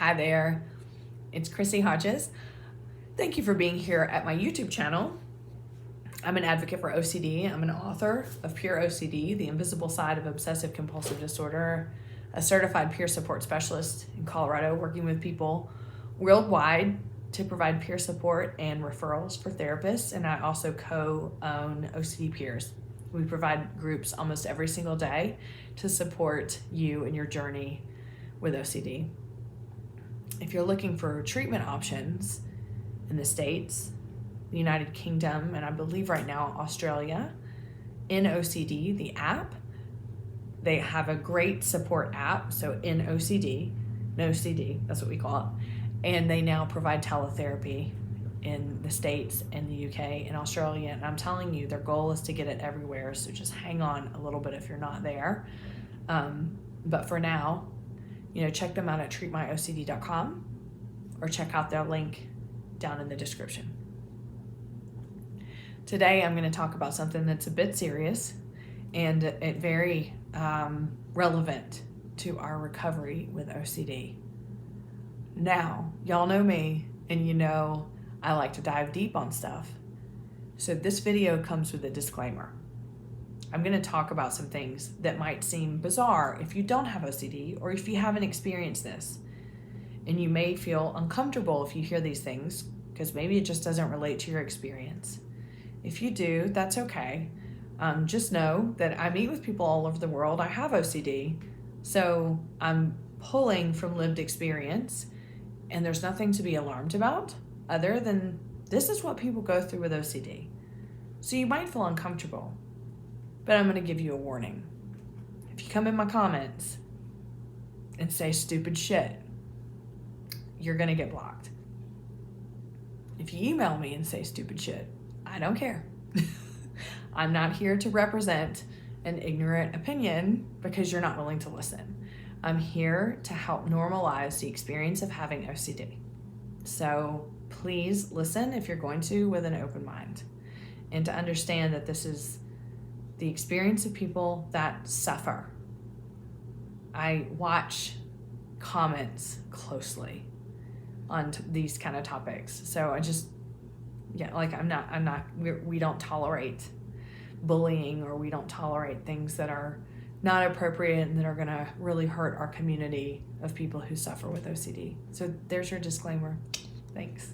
Hi there, it's Chrissy Hodges. Thank you for being here at my YouTube channel. I'm an advocate for OCD. I'm an author of Pure OCD, The Invisible Side of Obsessive Compulsive Disorder, a certified peer support specialist in Colorado, working with people worldwide to provide peer support and referrals for therapists. And I also co-own OCD Peers. We provide groups almost every single day to support you in your journey with OCD. If you're looking for treatment options in the States, the United Kingdom, and I believe right now Australia, in OCD, the app, they have a great support app. So in OCD, that's what we call it. And they now provide teletherapy in the States and the UK and Australia. And I'm telling you, their goal is to get it everywhere. So just hang on a little bit if you're not there. But for now, check them out at treatmyocd.com or check out their link down in the description. Today, I'm going to talk about something that's a bit serious and very relevant to our recovery with OCD. Now, y'all know me, and I like to dive deep on stuff. So this video comes with a disclaimer. I'm going to talk about some things that might seem bizarre if you don't have OCD or if you haven't experienced this. And you may feel uncomfortable if you hear these things because maybe it just doesn't relate to your experience. If you do, that's okay. Just know that I meet with people all over the world. I have OCD, so I'm pulling from lived experience, and there's nothing to be alarmed about other than this is what people go through with OCD. So you might feel uncomfortable, but I'm going to give you a warning. If you come in my comments and say stupid shit, you're going to get blocked. If you email me and say stupid shit, I don't care. I'm not here to represent an ignorant opinion because you're not willing to listen. I'm here to help normalize the experience of having OCD. So please listen if you're going to with an open mind and to understand that this is the experience of people that suffer. I watch comments closely on these kind of topics. So we don't tolerate bullying, or we don't tolerate things that are not appropriate and that are gonna really hurt our community of people who suffer with OCD. So there's your disclaimer. Thanks.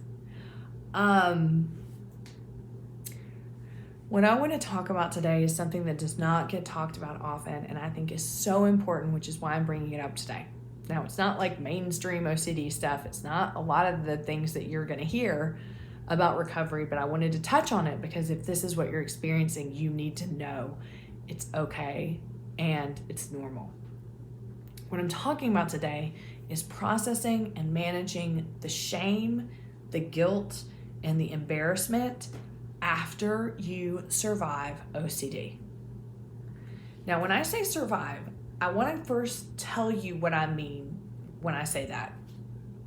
What I want to talk about today is something that does not get talked about often and I think is so important, which is why I'm bringing it up today. Now, it's not like mainstream OCD stuff. It's not a lot of the things that you're going to hear about recovery, but I wanted to touch on it because if this is what you're experiencing, you need to know it's okay and it's normal. What I'm talking about today is processing and managing the shame, the guilt, and the embarrassment after you survive OCD. Now, when I say survive, I want to first tell you what I mean when I say that.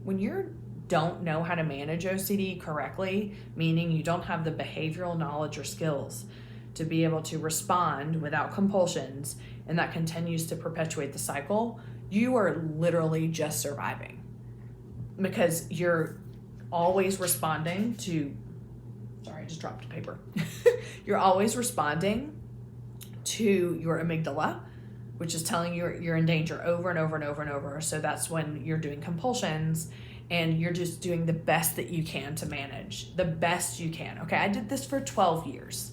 When you don't know how to manage OCD correctly, meaning you don't have the behavioral knowledge or skills to be able to respond without compulsions, and that continues to perpetuate the cycle, you are literally just surviving because you're always responding to, sorry, I just dropped a paper. You're always responding to your amygdala, which is telling you you're in danger over and over and over and over. So that's when you're doing compulsions and you're just doing the best that you can to manage, the best you can. Okay, I did this for 12 years.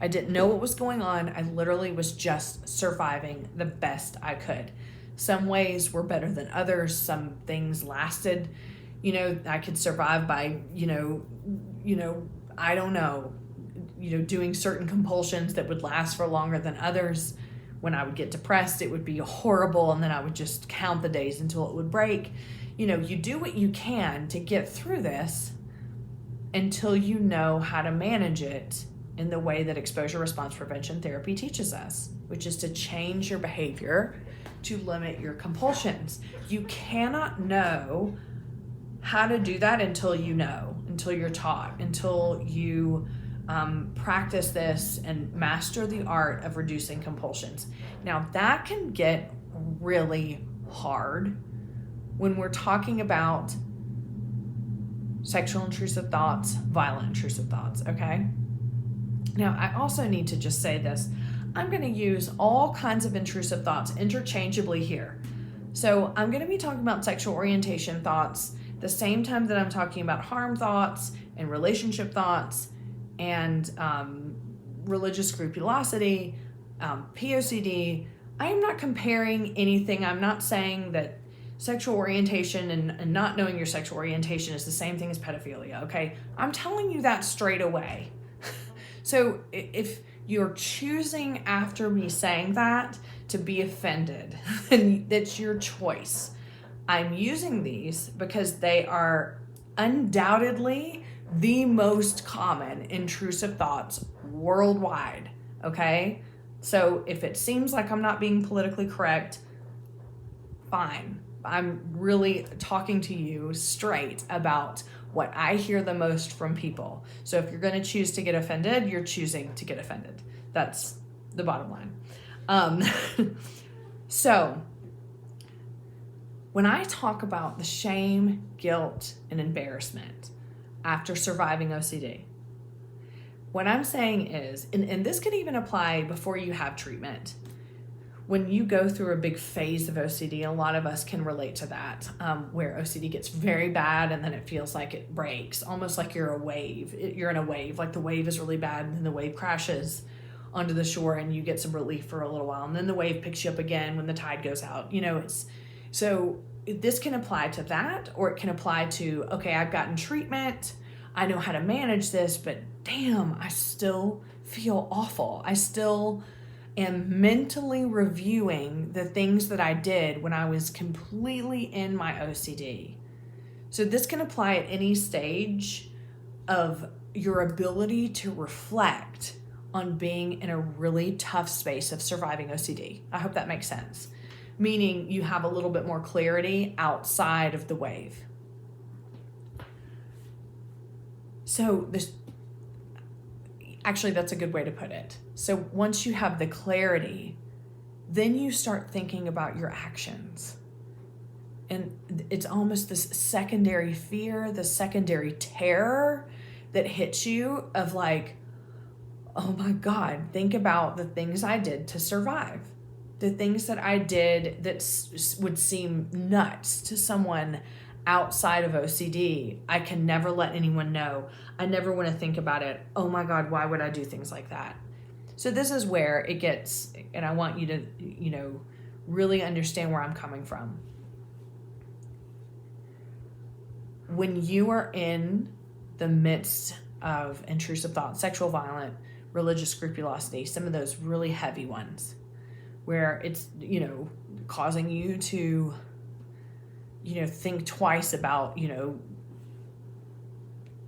I didn't know what was going on. I literally was just surviving the best I could. Some ways were better than others. Some things lasted, I could survive by, I don't know, doing certain compulsions that would last for longer than others. When I would get depressed, it would be horrible, and then I would just count the days until it would break. You do what you can to get through this until you know how to manage it in the way that exposure response prevention therapy teaches us, which is to change your behavior to limit your compulsions. You cannot know how to do that until you're taught, until you practice this and master the art of reducing compulsions. Now, that can get really hard when we're talking about sexual intrusive thoughts, violent intrusive thoughts, okay? Now, I also need to just say this. I'm going to use all kinds of intrusive thoughts interchangeably here. So I'm going to be talking about sexual orientation thoughts the same time that I'm talking about harm thoughts and relationship thoughts and religious scrupulosity, POCD. I am not comparing anything. I'm not saying that sexual orientation and not knowing your sexual orientation is the same thing as pedophilia, okay? I'm telling you that straight away. So if you're choosing after me saying that to be offended, then that's your choice. I'm using these because they are undoubtedly the most common intrusive thoughts worldwide, okay? So if it seems like I'm not being politically correct, fine. I'm really talking to you straight about what I hear the most from people. So if you're going to choose to get offended, you're choosing to get offended. That's the bottom line. So when I talk about the shame, guilt, and embarrassment after surviving OCD, what I'm saying is, and this could even apply before you have treatment, when you go through a big phase of OCD, a lot of us can relate to that, where OCD gets very bad and then it feels like it breaks, almost like you're a wave. You're in a wave, like the wave is really bad and then the wave crashes onto the shore and you get some relief for a little while. And then the wave picks you up again when the tide goes out. So this can apply to that, or it can apply to, okay, I've gotten treatment, I know how to manage this, but damn, I still feel awful. I still am mentally reviewing the things that I did when I was completely in my OCD. So this can apply at any stage of your ability to reflect on being in a really tough space of surviving OCD. I hope that makes sense. Meaning you have a little bit more clarity outside of the wave. So actually, that's a good way to put it. So once you have the clarity, then you start thinking about your actions. And it's almost this secondary fear, the secondary terror that hits you of like, oh my God, think about the things I did to survive. The things that I did that would seem nuts to someone outside of OCD. I can never let anyone know. I never want to think about it. Oh my God, why would I do things like that? So this is where it gets, and I want you to, really understand where I'm coming from. When you are in the midst of intrusive thoughts, sexual violence, religious scrupulosity, some of those really heavy ones, where it's, causing you to, think twice about,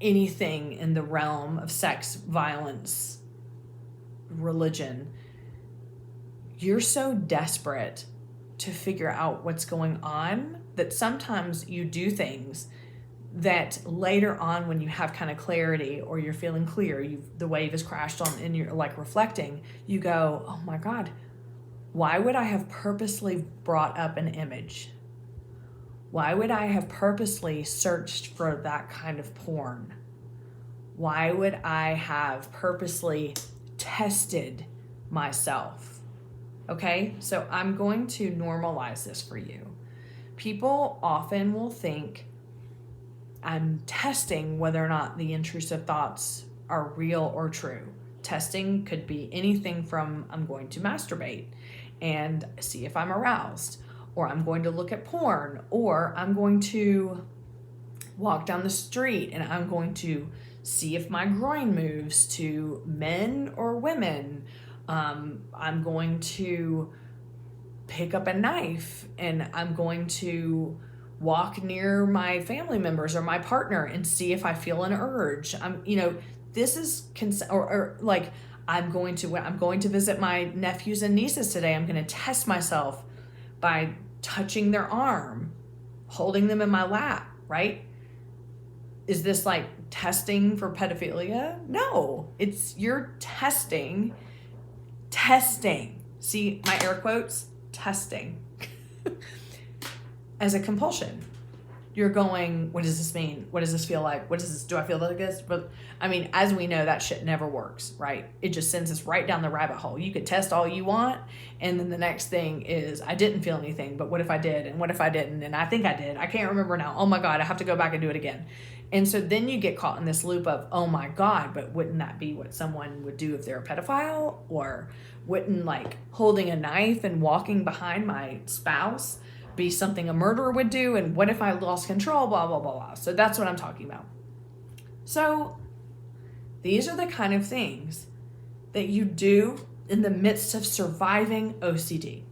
anything in the realm of sex, violence, religion, you're so desperate to figure out what's going on that sometimes you do things that later on when you have kind of clarity or you're feeling clear, the wave has crashed on and you're like reflecting, you go, oh my God, why would I have purposely brought up an image? Why would I have purposely searched for that kind of porn? Why would I have purposely tested myself? Okay, so I'm going to normalize this for you. People often will think I'm testing whether or not the intrusive thoughts are real or true. Testing could be anything from I'm going to masturbate and see if I'm aroused, or I'm going to look at porn, or I'm going to walk down the street and I'm going to see if my groin moves to men or women. I'm going to pick up a knife and I'm going to walk near my family members or my partner and see if I feel an urge. This is like I'm going to visit my nephews and nieces today. I'm going to test myself by touching their arm, holding them in my lap, right? Is this like testing for pedophilia? No, you're testing. See my air quotes? Testing. as a compulsion. You're going, what does this mean? What does this feel like? Do I feel like this? But I mean, as we know, that shit never works, right? It just sends us right down the rabbit hole. You could test all you want, and then the next thing is, I didn't feel anything, but what if I did? And what if I didn't? And I think I did. I can't remember now. Oh my God, I have to go back and do it again. And so then you get caught in this loop of, oh my God, but wouldn't that be what someone would do if they're a pedophile? Or wouldn't like holding a knife and walking behind my spouse be something a murderer would do? And what if I lost control? Blah, blah, blah, blah. So that's what I'm talking about. So these are the kind of things that you do in the midst of surviving OCD.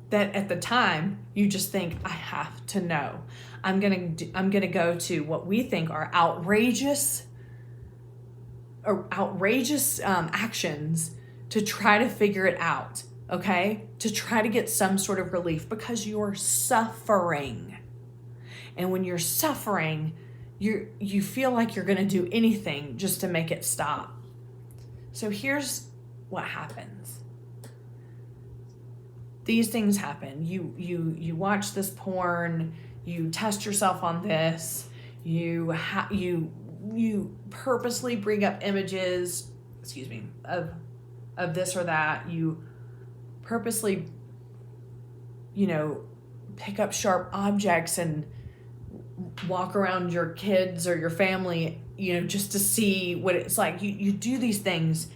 That at the time you just think, I have to know. I'm gonna go to what we think are outrageous actions to try to figure it out. Okay? To try to get some sort of relief because you're suffering. And when you're suffering, you feel like you're going to do anything just to make it stop. So here's what happens. These things happen. You watch this porn, you test yourself on this, you purposely bring up images, of this or that. You purposely, pick up sharp objects and walk around your kids or your family, just to see what it's like. You do these things,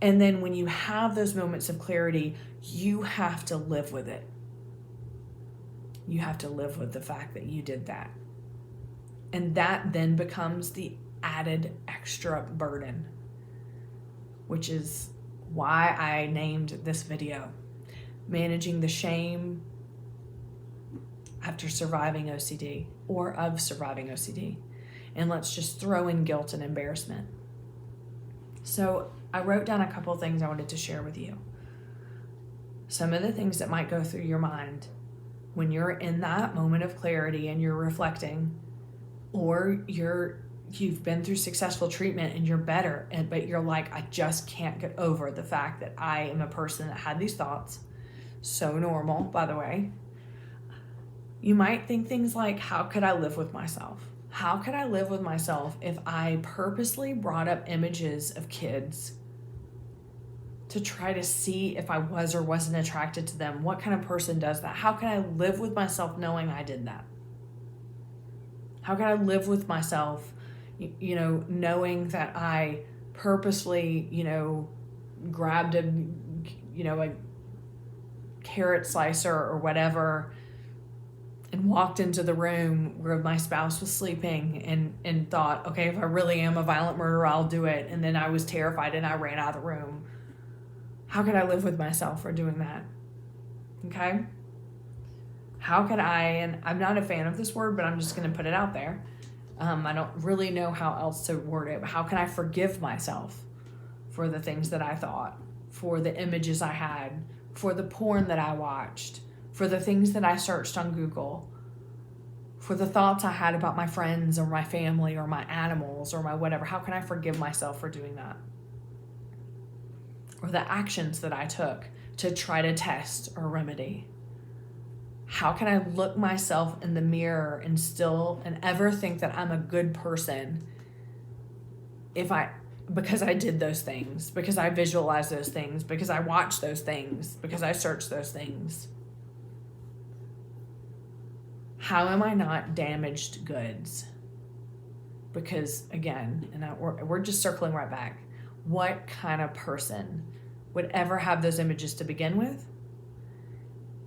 and then when you have those moments of clarity, you have to live with it. You have to live with the fact that you did that. And that then becomes the added extra burden, which is why I named this video Managing the Shame After Surviving OCD, or of surviving OCD. And let's just throw in guilt and embarrassment. So I wrote down a couple of things I wanted to share with you. Some of the things that might go through your mind when you're in that moment of clarity and you're reflecting, or you've been through successful treatment and you're better, but you're like, I just can't get over the fact that I am a person that had these thoughts. So normal, by the way. You might think things like, how could I live with myself? How could I live with myself if I purposely brought up images of kids to try to see if I was or wasn't attracted to them? What kind of person does that? How can I live with myself knowing I did that? How can I live with myself, knowing that I purposely, grabbed a carrot slicer or whatever and walked into the room where my spouse was sleeping and thought, okay, if I really am a violent murderer, I'll do it. And then I was terrified and I ran out of the room. How could I live with myself for doing that? Okay? How could I, and I'm not a fan of this word, but I'm just going to put it out there. I don't really know how else to word it. How can I forgive myself for the things that I thought, for the images I had, for the porn that I watched, for the things that I searched on Google, for the thoughts I had about my friends or my family or my animals or my whatever? How can I forgive myself for doing that? Or the actions that I took to try to test or remedy? How can I look myself in the mirror and ever think that I'm a good person because I did those things, because I visualized those things, because I watched those things, because I searched those things? How am I not damaged goods? Because again, we're just circling right back. What kind of person would ever have those images to begin with?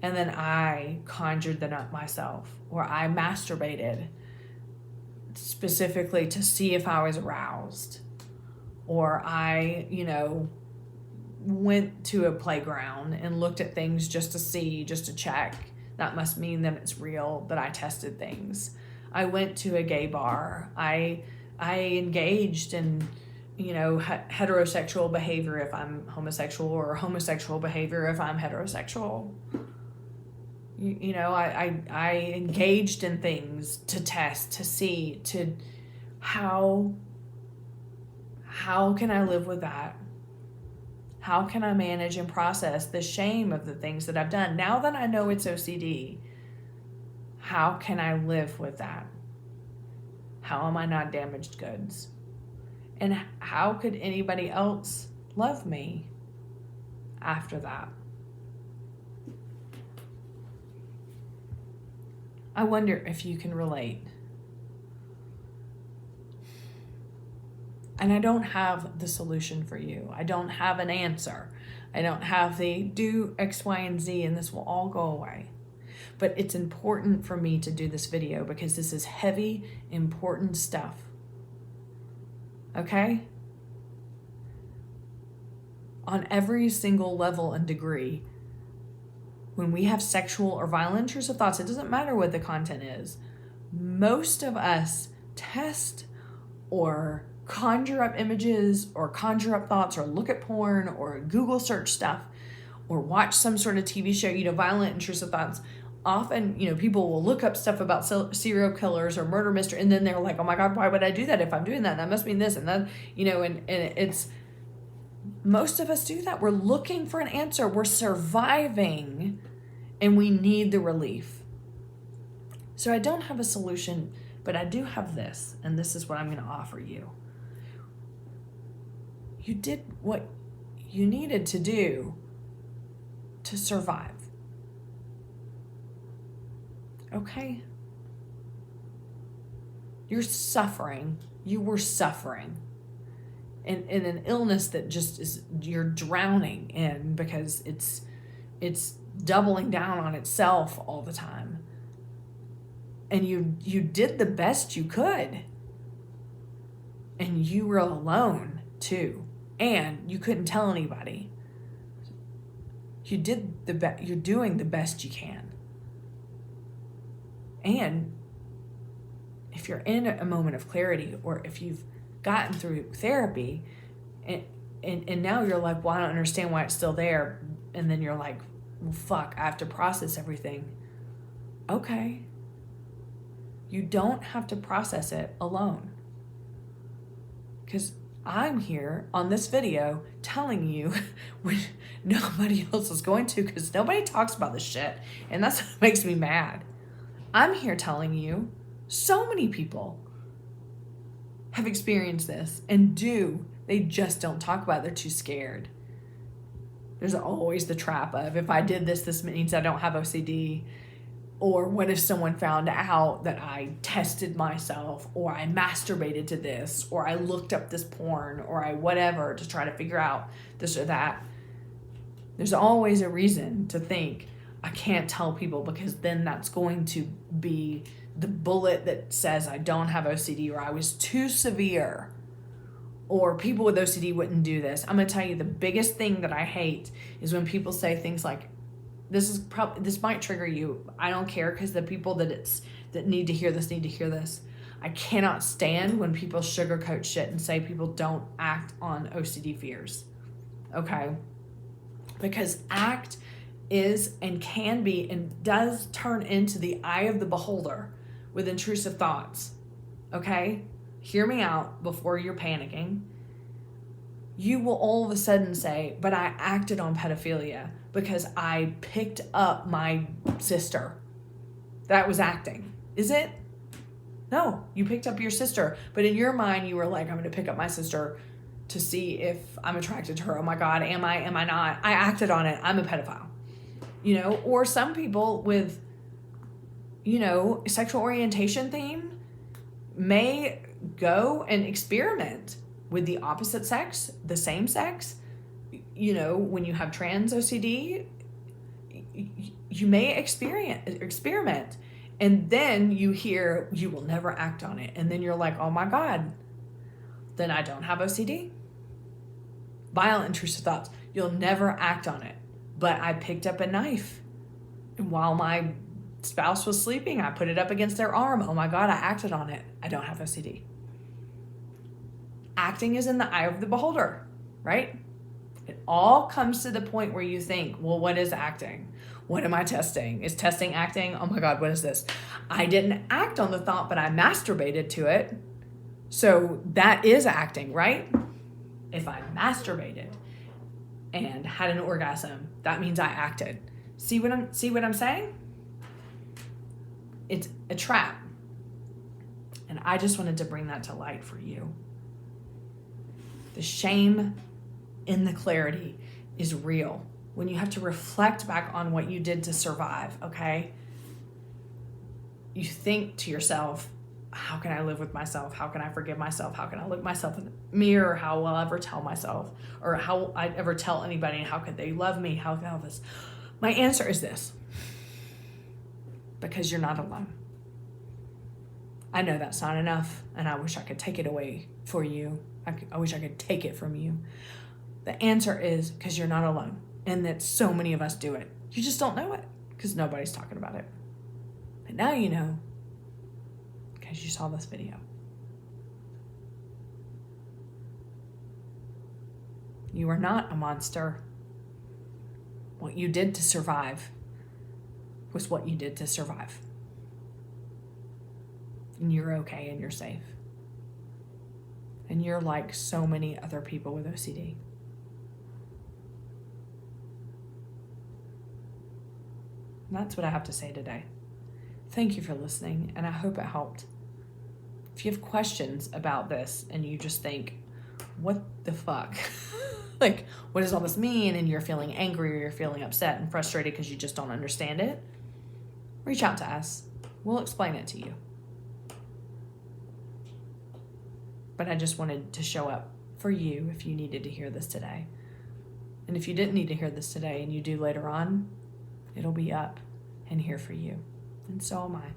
And then I conjured them up myself, or I masturbated specifically to see if I was aroused, or I, went to a playground and looked at things just to check. That must mean that it's real, that I tested things. I went to a gay bar. I engaged in, heterosexual behavior if I'm homosexual, or homosexual behavior if I'm heterosexual. I engaged in things to test, to see, to how can I live with that? How can I manage and process the shame of the things that I've done? Now that I know it's OCD, How can I live with that? How am I not damaged goods? And how could anybody else love me after that? I wonder if you can relate. And I don't have the solution for you. I don't have an answer. I don't have the do X, Y, and Z and this will all go away. But it's important for me to do this video because this is heavy, important stuff. Okay? On every single level and degree, when we have sexual or violent intrusive thoughts, it doesn't matter what the content is. Most of us test or conjure up images or conjure up thoughts or look at porn or Google search stuff or watch some sort of TV show, violent intrusive thoughts. Often, people will look up stuff about serial killers or murder mystery, and then they're like, oh my God, why would I do that if I'm doing that? That must mean this and that, and it's, most of us do that. We're looking for an answer. We're surviving and we need the relief. So I don't have a solution, but I do have this, and this is what I'm going to offer you. You did what you needed to do to survive. Okay? You're suffering. You were suffering. In an illness that just is, you're drowning in because it's doubling down on itself all the time. And you did the best you could. And you were alone too. And you couldn't tell anybody. You're doing the best you can. And if you're in a moment of clarity, or if you've gotten through therapy and now you're like, well, I don't understand why it's still there. And then you're like, well, fuck, I have to process everything. Okay. You don't have to process it alone. Because I'm here on this video telling you when nobody else is going to, because nobody talks about this shit. And that's what makes me mad. I'm here telling you so many people have experienced this and they just don't talk about it. They're too scared. There's always the trap of, if I did this, this means I don't have OCD. Or what if someone found out that I tested myself, or I masturbated to this, or I looked up this porn, or I whatever to try to figure out this or that. There's always a reason to think, I can't tell people because then that's going to be the bullet that says I don't have OCD, or I was too severe, or people with OCD wouldn't do this. I'm going to tell you, the biggest thing that I hate is when people say things like, this might trigger you. I don't care, because the people that need to hear this need to hear this. I cannot stand when people sugarcoat shit and say people don't act on OCD fears. Okay? Because act is and can be and does turn into the eye of the beholder with intrusive thoughts. Okay? Hear me out before you're panicking. You will all of a sudden say, but I acted on pedophilia because I picked up my sister. That was acting. Is it? No, you picked up your sister. But in your mind, you were like, I'm going to pick up my sister to see if I'm attracted to her. Oh my God, am I not? I acted on it. I'm a pedophile. Or some people with, sexual orientation theme may go and experiment with the opposite sex, the same sex. When you have trans OCD, you may experiment. And then you hear, you will never act on it. And then you're like, oh my God, then I don't have OCD. Violent intrusive thoughts, you'll never act on it. But I picked up a knife. And while my spouse was sleeping, I put it up against their arm. Oh my God, I acted on it. I don't have OCD. Acting is in the eye of the beholder, right? It all comes to the point where you think, well, what is acting? What am I testing? Is testing acting? Oh my God, what is this? I didn't act on the thought, but I masturbated to it. So that is acting, right? If I masturbated and had an orgasm, that means I acted. See what I'm saying? It's a trap. And I just wanted to bring that to light for you. The shame in the clarity is real. When you have to reflect back on what you did to survive, okay? You think to yourself, how can I live with myself? How can I forgive myself? How can I look myself in the mirror? How will I ever tell myself? Or how will I ever tell anybody? How could they love me? How can I this? My answer is this. Because you're not alone. I know that's not enough, and I wish I could take it away for you. I wish I could take it from you. The answer is because you're not alone, and that so many of us do it. You just don't know it because nobody's talking about it. But now you know because you saw this video. You are not a monster. What you did to survive was what you did to survive. And you're okay and you're safe. And you're like so many other people with OCD. And that's what I have to say today. Thank you for listening, and I hope it helped. If you have questions about this and you just think, what the fuck? Like, what does all this mean? And you're feeling angry or you're feeling upset and frustrated because you just don't understand it, reach out to us. We'll explain it to you. But I just wanted to show up for you if you needed to hear this today. And if you didn't need to hear this today and you do later on, it'll be up and here for you. And so am I.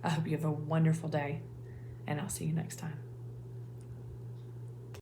I hope you have a wonderful day, and I'll see you next time.